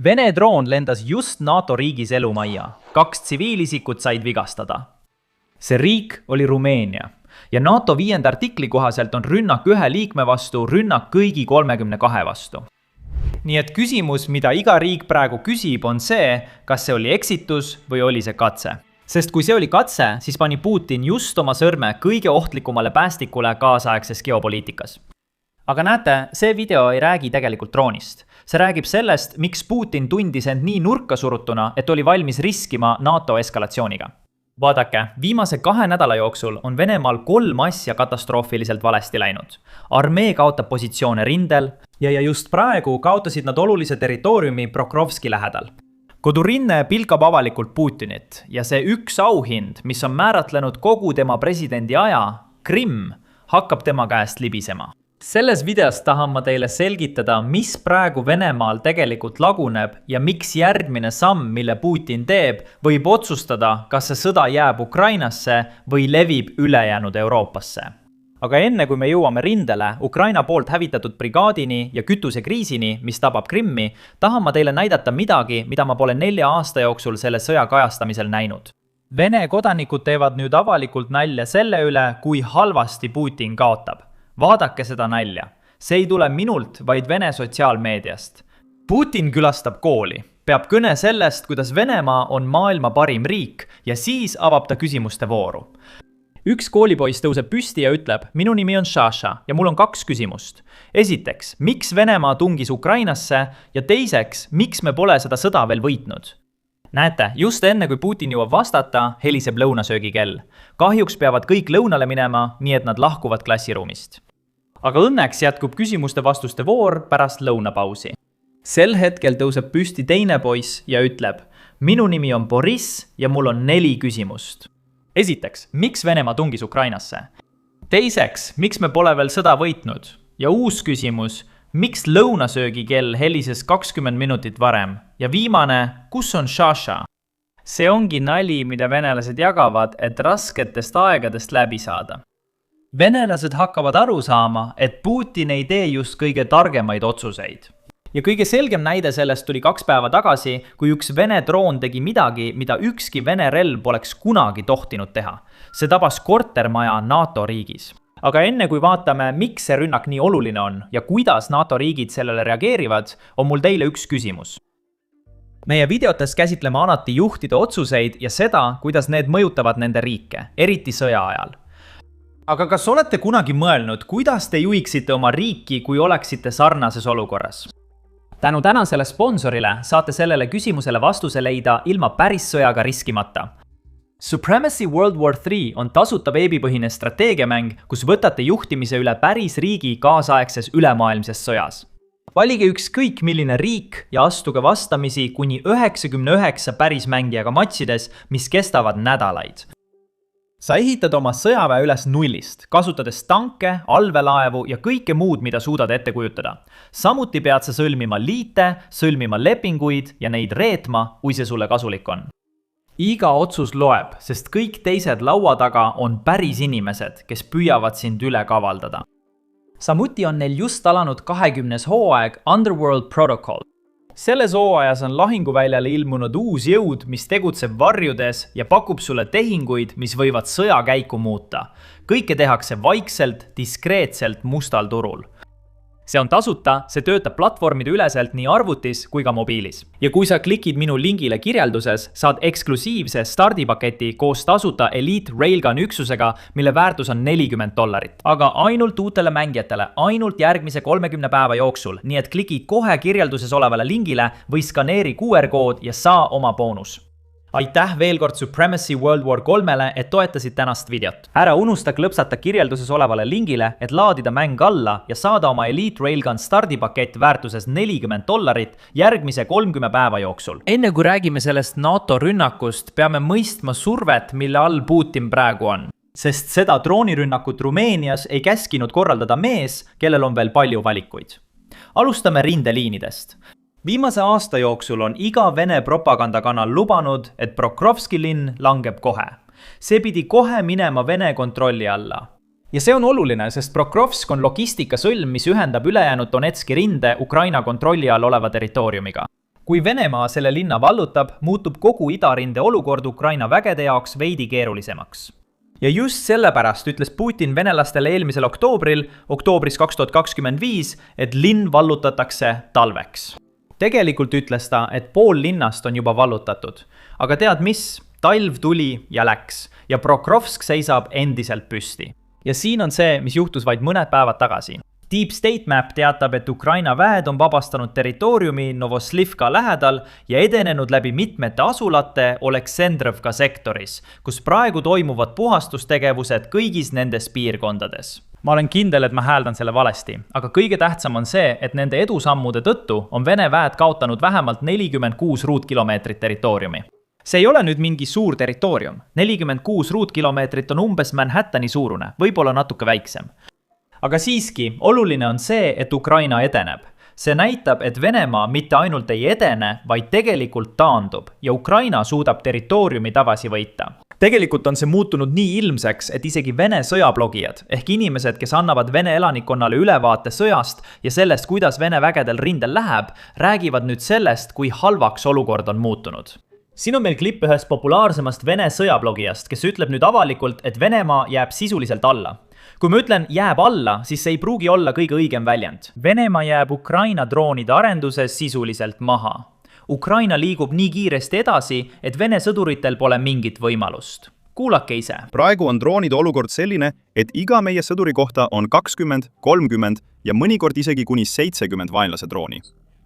Vene droon lendas just NATO riigis elumajja. 2 tsiviilisikut said vigastada. See riik oli Rumeenia ja NATO 5. artikli kohaselt on rünnak 1 liikme vastu rünnak kõigi 32 vastu. Nii et küsimus, mida iga riik praegu küsib, on see, kas see oli eksitus või oli see katse. Sest kui see oli katse, siis pani Putin just oma sõrme kõige ohtlikumale päästikule kaasaegses geopoliitikas. Aga näete, see video ei räägi tegelikult droonist. See räägib sellest, miks Putin tundis end nii nurka surutuna, et oli valmis riskima NATO eskalatsiooniga. Vaadake, viimase 2 nädala jooksul on Venemaal 3 asja katastroofiliselt valesti läinud. Armee kaotab positsioone rindel ja just praegu kaotasid nad olulise territooriumi Prokrovski lähedal. Kodurinne pilkab avalikult Putinit ja see üks auhind, mis on määratlenud kogu tema presidendi aja, Krimm, hakkab tema käest libisema. Selles videos tahan ma teile selgitada, mis praegu Venemaal tegelikult laguneb ja miks järgmine samm, mille Putin teeb, võib otsustada, kas see sõda jääb Ukrainasse või levib ülejäänud Euroopasse. Aga enne kui me jõuame rindele, Ukraina poolt hävitatud brigaadini ja kütusekriisini, mis tabab Krimmi, tahan ma teile näidata midagi, mida ma pole 4 aasta jooksul selle sõja kajastamisel näinud. Vene kodanikud teevad nüüd avalikult nalja selle üle, kui halvasti Putin kaotab. Vaadake seda nalja. See ei tule minult, vaid Vene sotsiaalmeediast. Putin külastab kooli, peab kõne sellest, kuidas Venemaa on maailma parim riik ja siis avab ta küsimuste vooru. Üks koolipoiss tõuseb püsti ja ütleb, minu nimi on Šaša ja mul on 2 küsimust. Esiteks, miks Venemaa tungis Ukrainasse ja teiseks, miks me pole seda sõda veel võitnud? Näete, just enne kui Putin jõuab vastata, heliseb lõunasöögikell. Kahjuks peavad kõik lõunale minema, nii et nad lahkuvad klassiruumist. Aga õnneks jätkub küsimuste-vastuste voor pärast lõunapausi. Sel hetkel tõuseb püsti teine poiss ja ütleb, minu nimi on Boris ja mul on 4 küsimust. Esiteks, miks Venemaa tungis Ukrainasse? Teiseks, miks me pole veel sõda võitnud? Ja uus küsimus, miks lõunasöögikell helises 20 minutit varem? Ja viimane, kus on Šaša? See ongi nali, mida venelased jagavad, et rasketest aegadest läbi saada. Venelased hakkavad aru saama, et Putin ei tee just kõige targemaid otsuseid. Ja kõige selgem näide sellest tuli 2 päeva tagasi, kui üks Vene droon tegi midagi, mida ükski Vene relv poleks kunagi tohtinud teha. See tabas kortermaja NATO riigis. Aga enne kui vaatame, miks see rünnak nii oluline on ja kuidas NATO riigid sellele reageerivad, on mul teile üks küsimus. Meie videotes käsitleme alati juhtide otsuseid ja seda, kuidas need mõjutavad nende riike, eriti sõja ajal. Aga kas olete kunagi mõelnud, kuidas te juhiksite oma riiki, kui oleksite sarnases olukorras? Tänu tänasele sponsorile saate sellele küsimusele vastuse leida ilma päris sõjaga riskimata. Supremacy World War III on tasuta veebipõhine strateegiamäng, kus võtate juhtimise üle päris riigi kaasaegses ülemaailmses sõjas. Valige ükskõik milline riik ja astuge vastamisi kuni 99 pärismängijaga matšides, mis kestavad nädalaid. Sa ehitad oma sõjaväe üles nullist, kasutades tanke, allveelaevu ja kõike muud, mida suudad ette kujutada. Samuti pead sa sõlmima liite, sõlmima lepinguid ja neid reetma, kui see sulle kasulik on. Iga otsus loeb, sest kõik teised laua taga on päris inimesed, kes püüavad sind üle kavaldada. Samuti on neil just alanud 20. hooaeg Underworld Protocol. Selles hooajas on lahinguväljale ilmunud uus jõud, mis tegutseb varjudes ja pakub sulle tehinguid, mis võivad sõja käiku muuta. Kõike tehakse vaikselt, diskreetselt mustal turul. See on tasuta, see töötab platvormide üleselt nii arvutis kui ka mobiilis. Ja kui sa klikid minu lingile kirjelduses, saad eksklusiivse stardipaketi koos tasuta Elite Railgun üksusega, mille väärtus on $40. Aga ainult uutele mängijatele, ainult järgmise 30 päeva jooksul, nii et kliki kohe kirjelduses olevale lingile või skaneeri QR-kood ja saa oma boonus. Aitäh veel kord Supremacy World War 3-le, et toetasid tänast videot. Ära unusta klõpsata kirjelduses olevale lingile, et laadida mäng alla ja saada oma Elite Railgun stardipakett väärtuses $40 järgmise 30 päeva jooksul. Enne kui räägime sellest NATO rünnakust, peame mõistma survet, mille all Putin praegu on. Sest seda droonirünnakut Rumeenias ei käskinud korraldada mees, kellel on veel palju valikuid. Alustame rindeliinidest. Viimase aasta jooksul on iga Vene propagandakanal lubanud, et Prokrovski linn langeb kohe. See pidi kohe minema Vene kontrolli alla. Ja see on oluline, sest Prokrovsk on logistikasõlm, mis ühendab ülejäänud Donetski rinde Ukraina kontrolli all oleva territooriumiga. kui Venemaa selle linna vallutab, muutub kogu idarinde olukord Ukraina vägede jaoks veidi keerulisemaks. Ja just sellepärast ütles Putin venelastele eelmisel oktoobris 2025, et linn vallutatakse talveks. Tegelikult ütles ta, et pool linnast on juba vallutatud. Aga tead mis? Talv tuli ja läks ja Prokrovsk seisab endiselt püsti. Ja siin on see, mis juhtus vaid mõned päevad tagasi. Deep State Map teatab, et Ukraina väed on vabastanud territooriumi Novoslivka lähedal ja edenenud läbi mitmete asulate Oleksandrovka sektoris, kus praegu toimuvad puhastustegevused kõigis nendes piirkondades. Ma olen kindel, et ma hääldan selle valesti, aga kõige tähtsam on see, et nende edusammude tõttu on Vene väed kaotanud vähemalt 46 ruutkilomeetrit territooriumi. See ei ole nüüd mingi suur territoorium. 46 ruutkilomeetrit on umbes Manhattani suurune, võib-olla natuke väiksem. Aga siiski, oluline on see, et Ukraina edeneb. See näitab, et Venemaa mitte ainult ei edene, vaid tegelikult taandub ja Ukraina suudab territooriumi tagasi võita. Tegelikult on see muutunud nii ilmseks, et isegi Vene sõjablogijad ehk inimesed, kes annavad Vene elanikkonnale ülevaate sõjast ja sellest, kuidas Vene vägedel rindel läheb, räägivad nüüd sellest, kui halvaks olukord on muutunud. Siin on meil klipp ühest populaarsemast Vene sõjablogijast, kes ütleb nüüd avalikult, et Venemaa jääb sisuliselt alla. Kui ma ütlen jääb alla, siis see ei pruugi olla kõige õigem väljend. Venemaa jääb Ukraina droonide arenduses sisuliselt maha. Ukraina liigub nii kiiresti edasi, et Vene sõduritel pole mingit võimalust. Kuulake ise. Praegu on droonide olukord selline, et iga meie sõduri kohta on 20, 30 ja mõnikord isegi kuni 70 vaenlase drooni.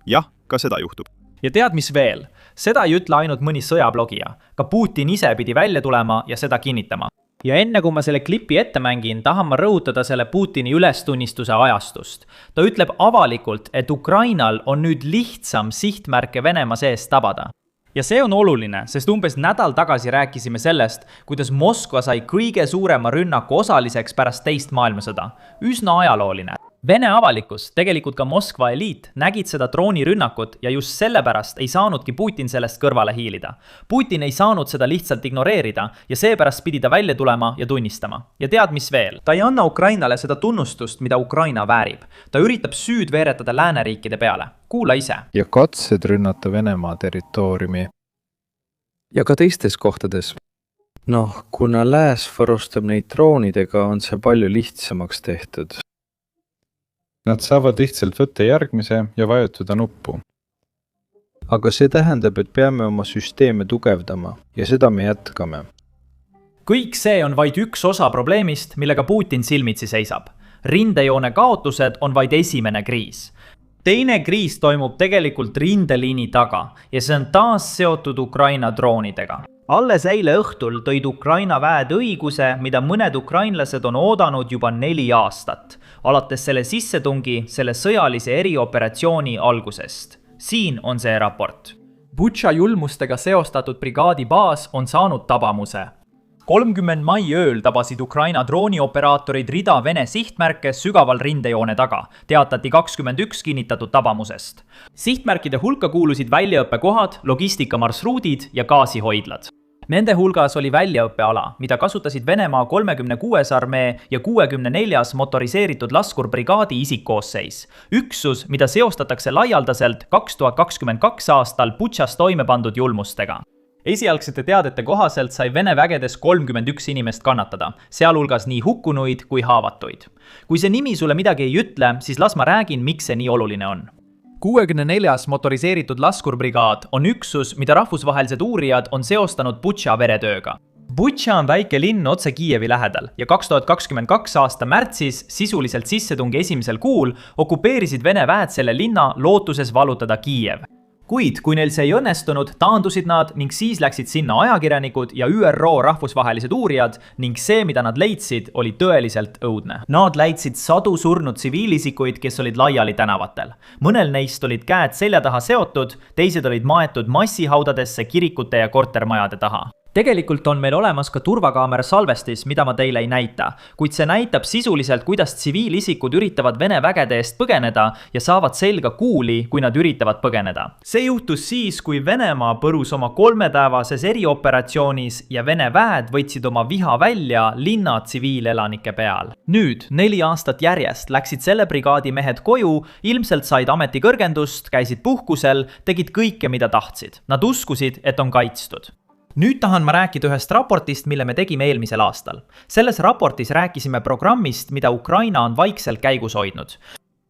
Jah, ka seda juhtub. Ja tead mis veel? Seda ei ütle ainult mõni sõjablogija. Ka Putin ise pidi välja tulema ja seda kinnitama. Ja enne kui ma selle klipi ette mängin, tahan ma rõhutada selle Putini ülestunnistuse ajastust. Ta ütleb avalikult, et Ukrainal on nüüd lihtsam sihtmärke Venemaa sees tabada. Ja see on oluline, sest umbes nädal tagasi rääkisime sellest, kuidas Moskva sai kõige suurema rünnaku osaliseks pärast teist maailmasõda. Üsna ajalooline. Vene avalikkus, tegelikult ka Moskva eliit, nägid seda droonirünnakut ja just sellepärast ei saanudki Putin sellest kõrvale hiilida. Putin ei saanud seda lihtsalt ignoreerida ja seepärast pidi ta välja tulema ja tunnistama. Ja tead mis veel? Ta ei anna Ukrainale seda tunnustust, mida Ukraina väärib. Ta üritab süüd veeretada lääneriikide peale. Kuula ise. Ja katsed rünnata Venemaa territooriumi. Ja ka teistes kohtades. Kuna lääs varustab neid droonidega, on see palju lihtsamaks tehtud. Nad saavad lihtsalt võtta järgmise ja vajutada nuppu. Aga see tähendab, et peame oma süsteeme tugevdama ja seda me jätkame. Kõik see on vaid üks osa probleemist, millega Putin silmitsi seisab. Rindejoone kaotused on vaid esimene kriis. Teine kriis toimub tegelikult rindeliini taga ja see on taas seotud Ukraina droonidega. Alles eile õhtul tõid Ukraina väed õiguse, mida mõned ukrainlased on oodanud juba 4 aastat, alates selle sissetungi selle sõjalise erioperatsiooni algusest. Siin on see raport. Butša julmustega seostatud brigaadi baas on saanud tabamuse. 30 mai ööl tabasid Ukraina droonioperaatorid rida Vene sihtmärke sügaval rindejoone taga, teatati 21 kinnitatud tabamusest. Sihtmärkide hulka kuulusid väljaõppekohad, logistikamaršruudid ja gaasihoidlad. Nende hulgas oli väljaõppeala, mida kasutasid Venemaa 36. armee ja 64. motoriseeritud laskurbrigaadi isikkoosseis. Üksus, mida seostatakse laialdaselt 2022 aastal Butšas toime pandud julmustega. Esialgsete teadete kohaselt sai Vene vägedes 31 inimest kannatada, sealhulgas nii hukkunuid kui haavatuid. Kui see nimi sulle midagi ei ütle, siis las ma räägin, miks see nii oluline on. 64. motoriseeritud laskurbrigaad on üksus, mida rahvusvahelised uurijad on seostanud Butša veretööga. Butša on väike linn otse Kiievi lähedal ja 2022 aasta märtsis, sisuliselt sissetungi esimesel kuul, okupeerisid Vene väed selle linna lootuses vallutada Kiiev. Kuid kui neil see ei õnnestunud, taandusid nad ning siis läksid sinna ajakirjanikud ja ÜRO rahvusvahelised uurijad ning see, mida nad leidsid, oli tõeliselt õudne. Nad leidsid sadu surnud tsiviilisikuid, kes olid laiali tänavatel. Mõnel neist olid käed selja taha seotud, teised olid maetud massihaudadesse kirikute ja kortermajade taha. tegelikult on meil olemas ka turvakaamera salvestis, mida ma teile ei näita, kuid see näitab sisuliselt, kuidas tsiviilisikud üritavad Vene vägede eest põgeneda ja saavad selga kuuli, kui nad üritavad põgeneda. See juhtus siis, kui Venemaa põrus oma 3-päevases erioperatsioonis ja Vene väed võtsid oma viha välja linna tsiviilelanike peal. Nüüd, 4 aastat järjest läksid selle brigaadi mehed koju, ilmselt said ametikõrgendust, käisid puhkusel, tegid kõike, mida tahtsid. Nad uskusid, et on kaitstud. Nüüd tahan ma rääkida ühest raportist, mille me tegime eelmisel aastal. Selles raportis rääkisime programmist, mida Ukraina on vaikselt käigus hoidnud,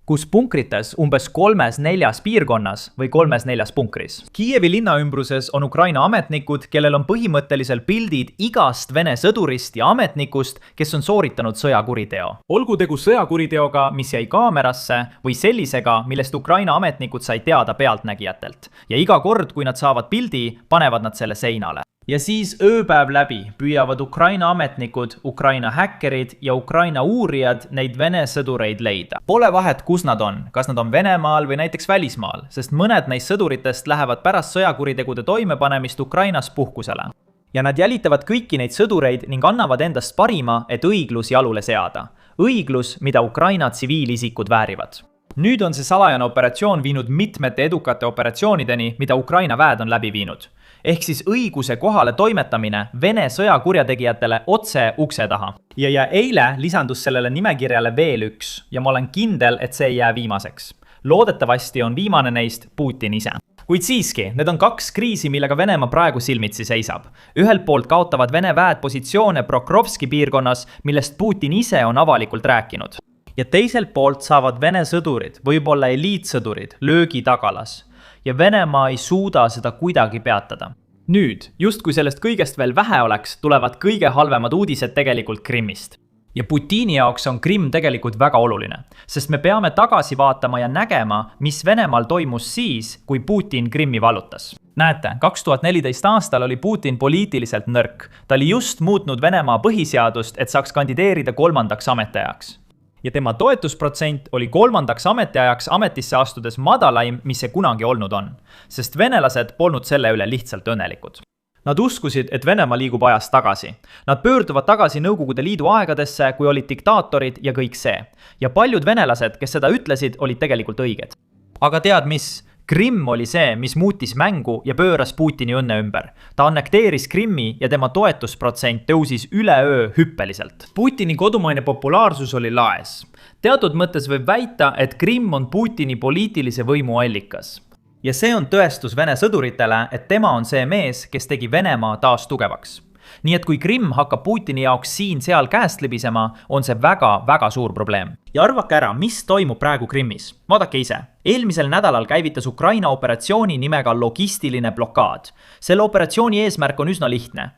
kus punkrites umbes 3-4 piirkonnas või 3-4 punkris. Kiievi linna ümbruses on Ukraina ametnikud, kellel on põhimõtteliselt pildid igast Vene sõdurist ja ametnikust, kes on sooritanud sõjakuriteo. Olgu tegu sõjakuriteoga, mis jäi kaamerasse, või sellisega, millest Ukraina ametnikud sai teada pealtnägijatelt. Ja iga kord, kui nad saavad pildi, panevad nad selle seinale. Ja siis ööpäev läbi püüavad Ukraina ametnikud, Ukraina häkkerid ja Ukraina uurijad neid Vene sõdureid leida. Pole vahet, kus nad on, kas nad on Venemaal või näiteks välismaal, sest mõned neist sõduritest lähevad pärast sõjakuritegude toimepanemist Ukrainas puhkusele. Ja nad jälitavad kõiki neid sõdureid ning annavad endast parima, et õiglus jalule seada. Õiglus, mida Ukraina tsiviilisikud väärivad. Nüüd on see salajane operatsioon viinud mitmete edukate operatsioonideni, mida Ukraina väed on läbi viinud. Ehk siis õiguse kohale toimetamine Vene sõjakurjategijatele otse ukse taha. Ja eile lisandus sellele nimekirjale veel üks ja ma olen kindel, et see ei jää viimaseks. Loodetavasti on viimane neist Putin ise. Kuid siiski, need on 2 kriisi, millega Venemaa praegu silmitsi seisab. Ühelt poolt kaotavad Vene väed positsioone Prokrovski piirkonnas, millest Putin ise on avalikult rääkinud. Ja teiselt poolt saavad Vene sõdurid, võib-olla eliitsõdurid, löögi tagalas. Ja Venemaa ei suuda seda kuidagi peatada. Nüüd, just kui sellest kõigest veel vähe oleks, tulevad kõige halvemad uudised tegelikult Krimmist. Ja Putini jaoks on Krimm tegelikult väga oluline, sest me peame tagasi vaatama ja nägema, mis Venemaal toimus siis, kui Putin Krimmi vallutas. Näete, 2014 aastal oli Putin poliitiliselt nõrk. Ta oli just muutnud Venemaa põhiseadust, et saaks kandideerida 3. ametiajaks. Ja tema toetusprotsent oli 3. ametiajaks ametisse astudes madalaim, mis see kunagi olnud on, sest venelased polnud selle üle lihtsalt õnnelikud. Nad uskusid, et Venemaa liigub ajas tagasi. Nad pöörduvad tagasi Nõukogude Liidu aegadesse, kui olid diktaatorid ja kõik see. Ja paljud venelased, kes seda ütlesid, olid tegelikult õiged. Aga tead mis? Krimm oli see, mis muutis mängu ja pööras Putini õnne ümber. Ta annekteeris Krimmi ja tema toetusprotsent tõusis üleöö hüppeliselt. Putini kodumaine populaarsus oli laes. Teatud mõttes võib väita, et Krimm on Putini poliitilise võimu allikas. Ja see on tõestus Vene sõduritele, et tema on see mees, kes tegi Venemaa taas tugevaks. Nii et kui Krimm hakkab Putini jaoks siin-seal käest libisema, on see väga suur probleem. Ja arvake ära, mis toimub praegu Krimmis. Vaadake ise. Eelmisel nädalal käivitas Ukraina operatsiooni nimega logistiline blokaad. Selle operatsiooni eesmärk on üsna lihtne.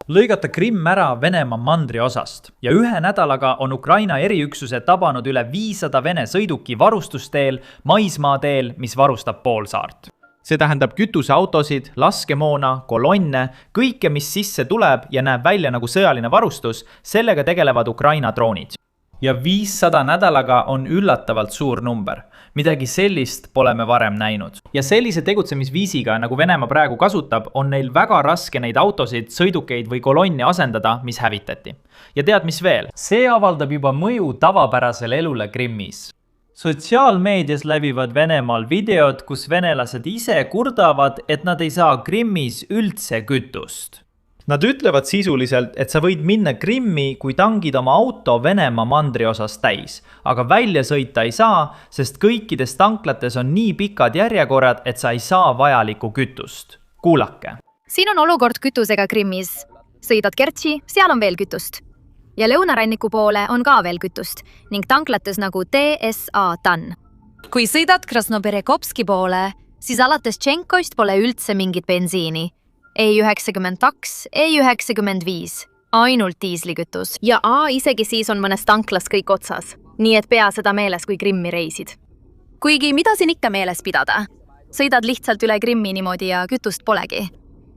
Lõigata Krimm ära Venemaa mandri osast. Ja 1 nädalaga on Ukraina eriüksused tabanud üle 500 Vene sõiduki varustusteel, maismaateel, mis varustab poolsaart. See tähendab kütuseautosid, laskemoona, kolonne, kõike, mis sisse tuleb ja näeb välja nagu sõjaline varustus, sellega tegelevad Ukraina droonid. Ja 500 nädalaga on üllatavalt suur number. Midagi sellist pole me varem näinud. Ja sellise tegutsemisviisiga, nagu Venemaa praegu kasutab, on neil väga raske neid autosid, sõidukeid või kolonne asendada, mis hävitati. Ja tead mis veel? See avaldab juba mõju tavapärasele elule Krimmis. Sotsiaalmeedias läbivad Venemaal videod, kus venelased ise kurdavad, et nad ei saa Krimmis üldse kütust. Nad ütlevad sisuliselt, et sa võid minna Krimmi, kui tangid oma auto Venemaa mandri osas täis, aga välja sõita ei saa, sest kõikides tanklates on nii pikad järjekorrad, et sa ei saa vajalikku kütust. Kuulake. Siin on olukord kütusega Krimmis. Sõidad Kertši, seal on veel kütust. Ja lõunaranniku poole on ka veel kütust ning tanklates nagu TSA TAN. Kui sõidad Krasnoberekopski poole, siis alates Tšenkoist pole üldse mingit bensiini. E92, E95, ainult diislikütus. Ja isegi siis on mõnes tanklas kõik otsas. Nii et pea seda meeles, kui Krimmi reisid. Kuigi mida siin ikka meeles pidada? Sõidad lihtsalt üle Krimmi niimoodi ja kütust polegi.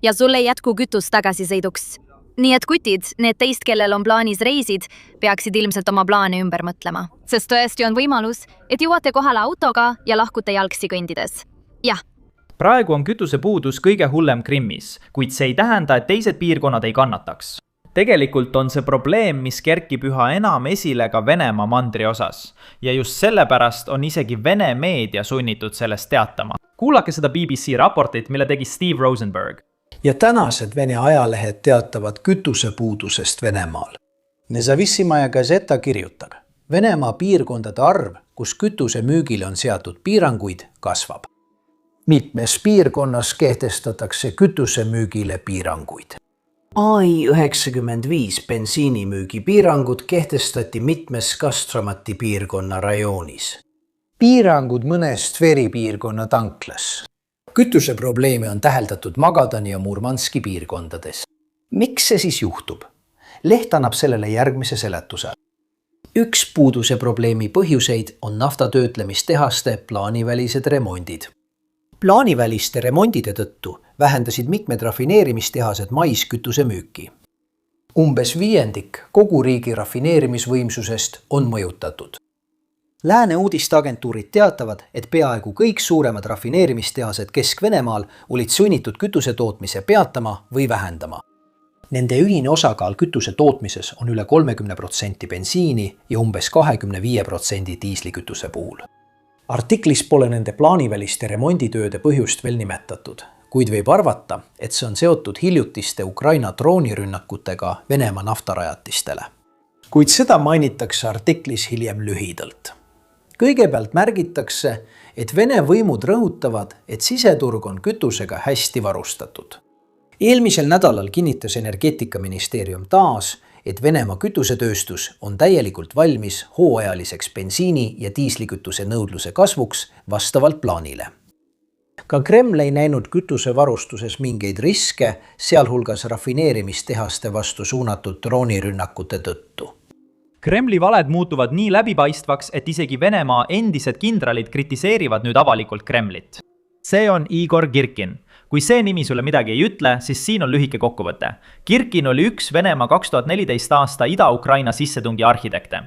Ja sul ei jätku kütust tagasisõiduks. Nii et kutid, need teist, kellel on plaanis reisid, peaksid ilmselt oma plaane ümber mõtlema. Sest tõesti on võimalus, et jõuate kohale autoga ja lahkute jalgsi kõndides. Jah. praegu on kütusepuudus kõige hullem Krimmis, kuid see ei tähenda, et teised piirkonnad ei kannataks. Tegelikult on see probleem, mis kerkib üha enam esile ka Venemaa mandri osas. Ja just sellepärast on isegi Vene meedia sunnitud sellest teatama. Kuulake seda BBC raportit, mille tegi Steve Rosenberg. Ja tänased Vene ajalehed teatavad kütusepuudusest Venemaal. Nezavissimaya Gazeta kirjutab, Venemaa piirkondade arv, kus kütuse müügile on seatud piiranguid, kasvab. Mitmes piirkonnas kehtestatakse kütuse müügile piiranguid. AI-95 bensiinimüügi piirangud kehtestati mitmes Kastramati piirkonna rajoonis. Piirangud mõnes Tveri piirkonna tanklas. Kütuseprobleeme on täheldatud Magadani ja Murmanski piirkondades. Miks see siis juhtub? Leht annab sellele järgmise seletuse. Üks puuduse probleemi põhjuseid on naftatöötlemistehaste plaanivälised remondid. Plaaniväliste remondide tõttu vähendasid mitmed rafineerimistehased maiskütuse müüki. Umbes 1/5 kogu riigi rafineerimisvõimsusest on mõjutatud. Lääne uudisteagentuurid teatavad, et peaaegu kõik suuremad rafineerimistehased Kesk-Venemaal olid sunnitud kütuse tootmise peatama või vähendama. Nende ühine osakaal kütuse tootmises on üle 30% bensiini ja umbes 25% diislikütuse puhul. Artiklis pole nende plaaniväliste remonditööde põhjust veel nimetatud, kuid võib arvata, et see on seotud hiljutiste Ukraina droonirünnakutega Venemaa naftarajatistele. Kuid seda mainitakse artiklis hiljem lühidalt. Kõigepealt märgitakse, et Vene võimud rõhutavad, et siseturg on kütusega hästi varustatud. Eelmisel nädalal kinnitas energeetikaministeerium taas, et Venemaa kütusetööstus on täielikult valmis hooajaliseks bensiini- ja diislikütuse nõudluse kasvuks vastavalt plaanile. Ka Kreml ei näinud kütusevarustuses mingeid riske, sealhulgas rafineerimistehaste vastu suunatud droonirünnakute tõttu. Kremli valed muutuvad nii läbipaistvaks, et isegi Venemaa endised kindralid kritiseerivad nüüd avalikult Kremlit. See on Igor Girkin. Kui see nimi sulle midagi ei ütle, siis siin on lühike kokkuvõte. Girkin oli üks Venemaa 2014 aasta Ida-Ukraina sissetungi arhitekte.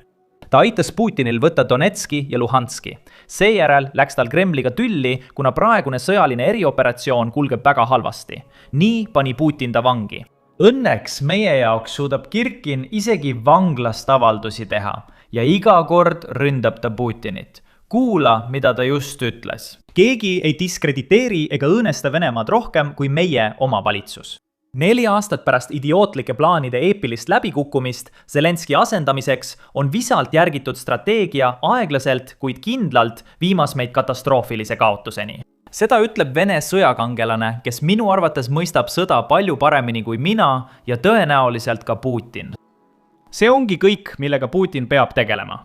Ta aitas Putinil võtta Donetski ja Luhanski. Seejärel läks tal Kremliga tülli, kuna praegune sõjaline erioperatsioon kulgeb väga halvasti. Nii pani Putin ta vangi. Õnneks meie jaoks suudab Girkin isegi vanglast avaldusi teha ja iga kord ründab ta Putinit. Kuula, mida ta just ütles. Keegi ei diskrediteeri ega õõnesta Venemaad rohkem kui meie oma valitsus. 4 aastat pärast idiootlike plaanide eepilist läbikukkumist Zelenski asendamiseks on visalt järgitud strateegia aeglaselt, kuid kindlalt viimas meid katastroofilise kaotuseni. Seda ütleb Vene sõjakangelane, kes minu arvates mõistab sõda palju paremini kui mina ja tõenäoliselt ka Putin. See ongi kõik, millega Putin peab tegelema.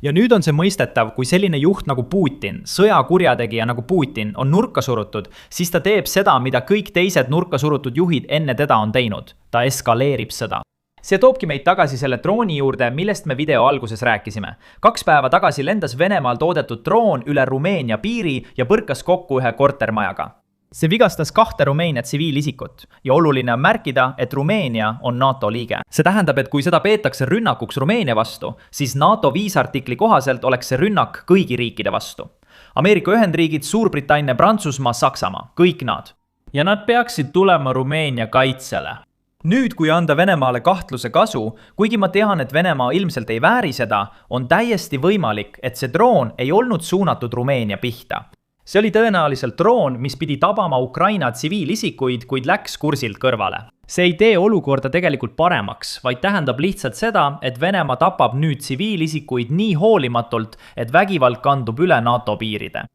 Ja nüüd on see mõistetav, kui selline juht nagu Putin, sõjakurjategija nagu Putin on nurka surutud, siis ta teeb seda, mida kõik teised nurka surutud juhid enne teda on teinud. Ta eskaleerib sõda. See toobki meid tagasi selle drooni juurde, millest me video alguses rääkisime. 2 päeva tagasi lendas Venemaal toodetud droon üle Rumeenia piiri ja põrkas kokku ühe kortermajaga. See vigastas 2 Rumeenia tsiviilisikut ja oluline on märkida, et Rumeenia on NATO liige. See tähendab, et kui seda peetakse rünnakuks Rumeenia vastu, siis NATO 5 artikli kohaselt oleks see rünnak kõigi riikide vastu. Ameerika Ühendriigid, Suurbritannia, Prantsusmaa, Saksamaa, kõik nad. Ja nad peaksid tulema Rumeenia kaitsele. Nüüd, kui anda Venemaale kahtluse kasu, kuigi ma tean, et Venemaa ilmselt ei vääri seda, on täiesti võimalik, et see droon ei olnud suunatud Rumeenia pihta. See oli tõenäoliselt droon, mis pidi tabama Ukraina tsiviilisikuid, kuid läks kursilt kõrvale. See ei tee olukorda tegelikult paremaks, vaid tähendab lihtsalt seda, et Venemaa tapab nüüd tsiviilisikuid nii hoolimatult, et vägivald kandub üle NATO piiride.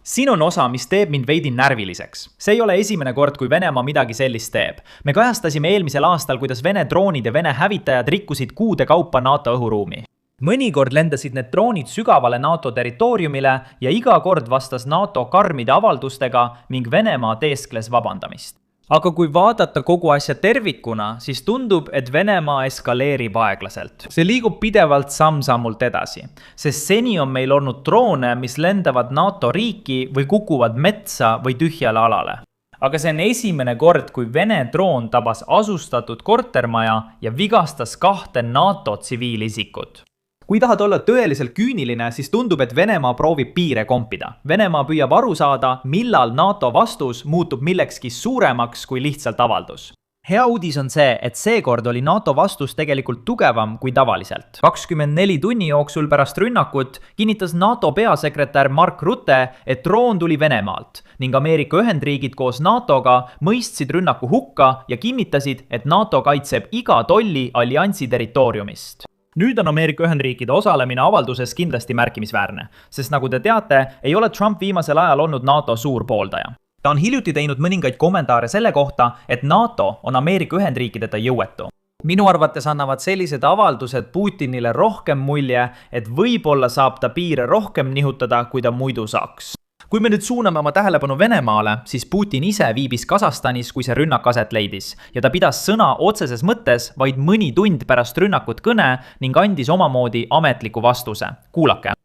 Siin on osa, mis teeb mind veidi närviliseks. See ei ole esimene kord, kui Venemaa midagi sellist teeb. Me kajastasime eelmisel aastal, kuidas Vene droonid ja Vene hävitajad rikkusid kuude kaupa NATO õhuruumi. Mõnikord lendasid need droonid sügavale NATO territooriumile ja iga kord vastas NATO karmide avaldustega ning Venemaa teeskles vabandamist. Aga kui vaadata kogu asja tervikuna, siis tundub, et Venemaa eskaleerib aeglaselt. See liigub pidevalt samm-sammult edasi, sest seni on meil olnud droone, mis lendavad NATO riiki või kukuvad metsa või tühjale alale. Aga see on esimene kord, kui Vene droon tabas asustatud kortermaja ja vigastas 2 NATO tsiviilisikut. kui tahad olla tõeliselt küüniline, siis tundub, et Venemaa proovib piire kompida. Venemaa püüab aru saada, millal NATO vastus muutub millekski suuremaks kui lihtsalt avaldus. Hea uudis on see, et seekord oli NATO vastus tegelikult tugevam kui tavaliselt. 24 tunni jooksul pärast rünnakut kinnitas NATO peasekretär Mark Rutte, et droon tuli Venemaalt ning Ameerika Ühendriigid koos NATOga mõistsid rünnaku hukka ja kinnitasid, et NATO kaitseb iga tolli alliansi territooriumist. Nüüd on Ameerika Ühendriikide osalemine avalduses kindlasti märkimisväärne, sest nagu te teate, ei ole Trump viimasel ajal olnud NATO suur pooldaja. Ta on hiljuti teinud mõningaid kommentaare selle kohta, et NATO on Ameerika Ühendriikideta jõuetu. Minu arvates annavad sellised avaldused Putinile rohkem mulje, et võib-olla saab ta piire rohkem nihutada, kui ta muidu saaks. Kui me nüüd suuname oma tähelepanu Venemaale, siis Putin ise viibis Kasahstanis, kui see rünnak aset leidis, ja ta pidas sõna otseses mõttes vaid mõni tund pärast rünnakut kõne ning andis omamoodi ametliku vastuse. Kuulake.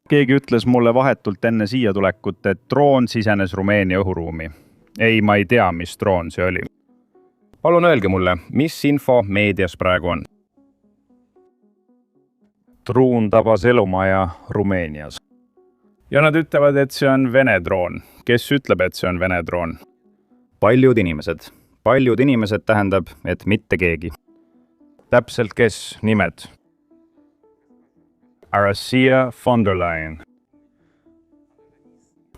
Keegi ütles mulle vahetult enne siia tulekut, et droon sisenes Rumeenia õhuruumi. Ei, ma ei tea, mis droon see oli. Palun öelge mulle, mis info meedias praegu on? Droon tabas elumaja Rumeenias. Ja nad ütlevad, et see on Vene droon. Kes ütleb, et see on Vene droon? Paljud inimesed. Paljud inimesed tähendab, et mitte keegi. Täpselt kes nimed? Aracia von der Leyen.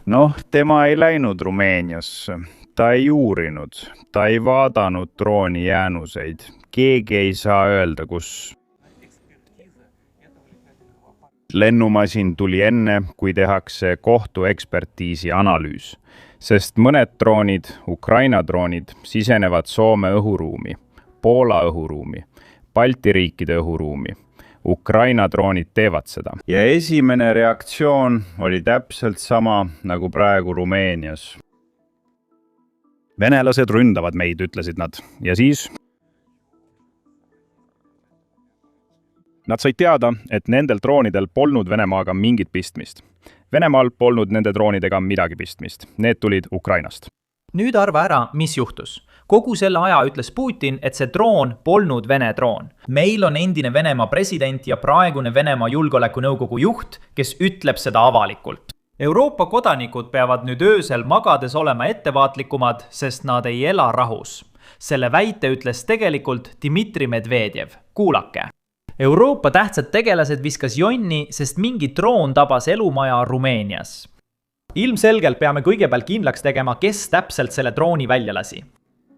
Noh, tema ei läinud Rumeeniasse. Ta ei uurinud. Ta ei vaadanud drooni jäänuseid. Keegi ei saa öelda, kus. Lennumasin tuli enne, kui tehakse kohtuekspertiisi analüüs, sest mõned droonid, Ukraina droonid, sisenevad Soome õhuruumi, Poola õhuruumi, Balti riikide õhuruumi. Ukraina droonid teevad seda. Ja esimene reaktsioon oli täpselt sama nagu praegu Rumeenias. Venelased ründavad meid, ütlesid nad. Ja siis nad said teada, et nendel droonidel polnud Venemaaga mingit pistmist. Venemaal polnud nende droonidega midagi pistmist. Need tulid Ukrainast. Nüüd arva ära, mis juhtus. Kogu selle aja ütles Putin, et see droon polnud Vene droon. Meil on endine Venemaa president ja praegune Venemaa julgeolekunõukogu juht, kes ütleb seda avalikult. Euroopa kodanikud peavad nüüd öösel magades olema ettevaatlikumad, sest nad ei ela rahus. Selle väite ütles tegelikult Dmitri Medvedjev. Kuulake. Euroopa tähtsad tegelased viskas jonni, sest mingi droon tabas elumaja Rumeenias. Ilmselgelt peame kõigepealt kindlaks tegema, kes täpselt selle drooni välja lasi.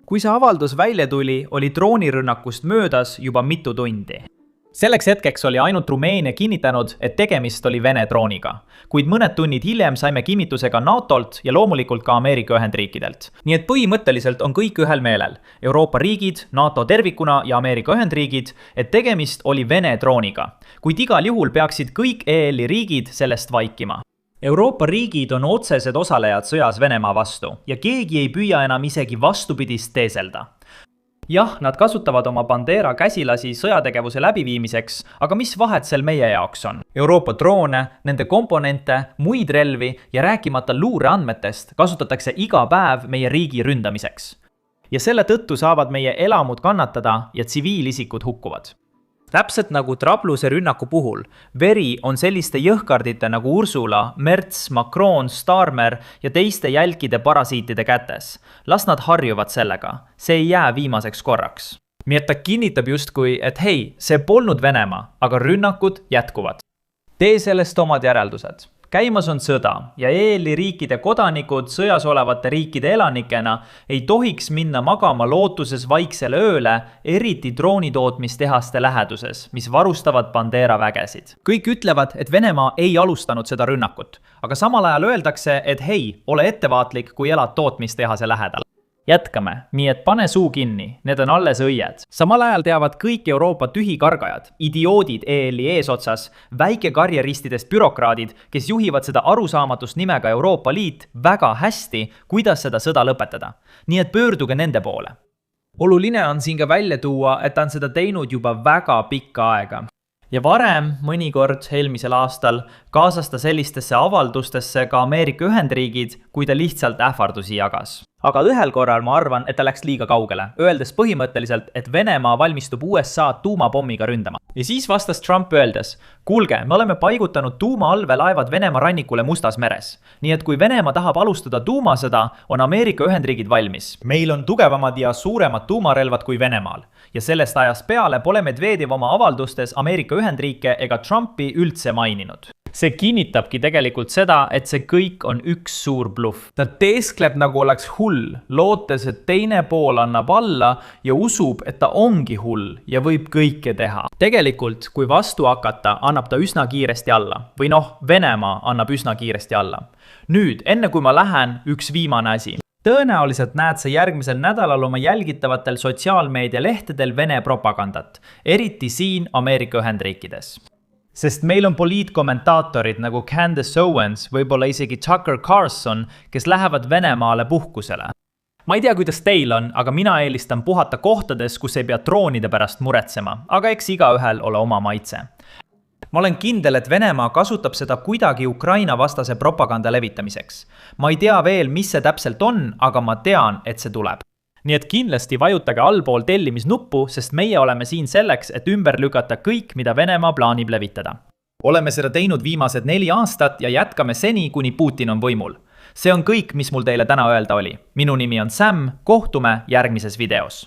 Kui see avaldus välja tuli, oli droonirünnakust möödas juba mitu tundi. Selleks hetkeks oli ainult Rumeenia kinnitanud, et tegemist oli Vene drooniga. Kuid mõned tunnid hiljem saime kinnituse ka NATOlt ja loomulikult ka Ameerika Ühendriikidelt. Nii et põhimõtteliselt on kõik ühel meelel. Euroopa riigid, NATO tervikuna ja Ameerika Ühendriigid, et tegemist oli Vene drooniga. Kuid igal juhul peaksid kõik EL-i riigid sellest vaikima. Euroopa riigid on otsesed osalejad sõjas Venemaa vastu ja keegi ei püüa enam isegi vastupidist teeselda. Jah, nad kasutavad oma Bandera käsilasi sõjategevuse läbiviimiseks, aga mis vahet sel meie jaoks on? Euroopa droone, nende komponente, muid relvi ja rääkimata luureandmetest kasutatakse iga päev meie riigi ründamiseks. Ja selle tõttu saavad meie elamud kannatada ja tsiviilisikud hukkuvad. Täpselt nagu Trabluse rünnaku puhul, veri on selliste jõhkardite nagu Ursula, Merts, Macron, Starmer ja teiste jälkide parasiitide kätes. Las nad harjuvad sellega. See ei jää viimaseks korraks. Nii et ta kinnitab justkui, et hei, see polnud Venemaa, aga rünnakud jätkuvad. Tee sellest omad järeldused. Käimas on sõda ja EL-i riikide kodanikud sõjas olevate riikide elanikena ei tohiks minna magama lootuses vaiksele ööle, eriti droonitootmistehaste läheduses, mis varustavad Bandera vägesid. Kõik ütlevad, et Venemaa ei alustanud seda rünnakut, aga samal ajal öeldakse, et hei, ole ettevaatlik, kui elad tootmistehase lähedal. Jätkame, nii et pane suu kinni, need on alles õied. Samal ajal teavad kõik Euroopa tühikargajad, idioodid EL-i eesotsas, väikekarjeristidest bürokraadid, kes juhivad seda arusaamatust nimega Euroopa Liit väga hästi, kuidas seda sõda lõpetada. Nii et pöörduge nende poole. Oluline on siin ka välja tuua, et ta on seda teinud juba väga pikka aega. Ja varem, mõnikord eelmisel aastal, kaasas ta sellistesse avaldustesse ka Ameerika Ühendriigid, kui ta lihtsalt ähvardusi jagas. aga ühel korral ma arvan, et ta läks liiga kaugele, öeldes põhimõtteliselt, et Venemaa valmistub USA tuumapommiga ründama. Ja siis vastas Trump öeldes, kuulge, me oleme paigutanud tuumaallveelaevad Venemaa rannikule Mustas meres. Nii et kui Venemaa tahab alustada tuumasõda, on Ameerika Ühendriigid valmis. Meil on tugevamad ja suuremad tuumarelvad kui Venemaal. Ja sellest ajast peale pole Medvedev oma avaldustes Ameerika Ühendriike ega Trumpi üldse maininud. See kinnitabki tegelikult seda, et see kõik on üks suur bluff. Ta teeskleb nagu oleks hull, lootes, et teine pool annab alla ja usub, et ta ongi hull ja võib kõike teha. Tegelikult, kui vastu hakata, annab ta üsna kiiresti alla. Või Venemaa annab üsna kiiresti alla. Nüüd, enne kui ma lähen, üks viimane asi. Tõenäoliselt näed sa järgmisel nädalal oma jälgitavatel sotsiaalmeedia lehtedel Vene propagandat, eriti siin Ameerika Ühendriikides. Sest meil on poliitkommentaatorid nagu Candace Owens, võib-olla isegi Tucker Carlson, kes lähevad Venemaale puhkusele. Ma ei tea, kuidas teil on, aga mina eelistan puhata kohtades, kus ei pea droonide pärast muretsema, aga eks igaühel ole oma maitse. Ma olen kindel, et Venemaa kasutab seda kuidagi Ukraina vastase propaganda levitamiseks. Ma ei tea veel, mis see täpselt on, aga ma tean, et see tuleb. Nii et kindlasti vajutage allpool tellimisnuppu, sest meie oleme siin selleks, et ümber lükata kõik, mida Venemaa plaanib levitada. Oleme seda teinud viimased 4 aastat ja jätkame seni, kuni Putin on võimul. See on kõik, mis mul teile täna öelda oli. Minu nimi on Sam, kohtume järgmises videos.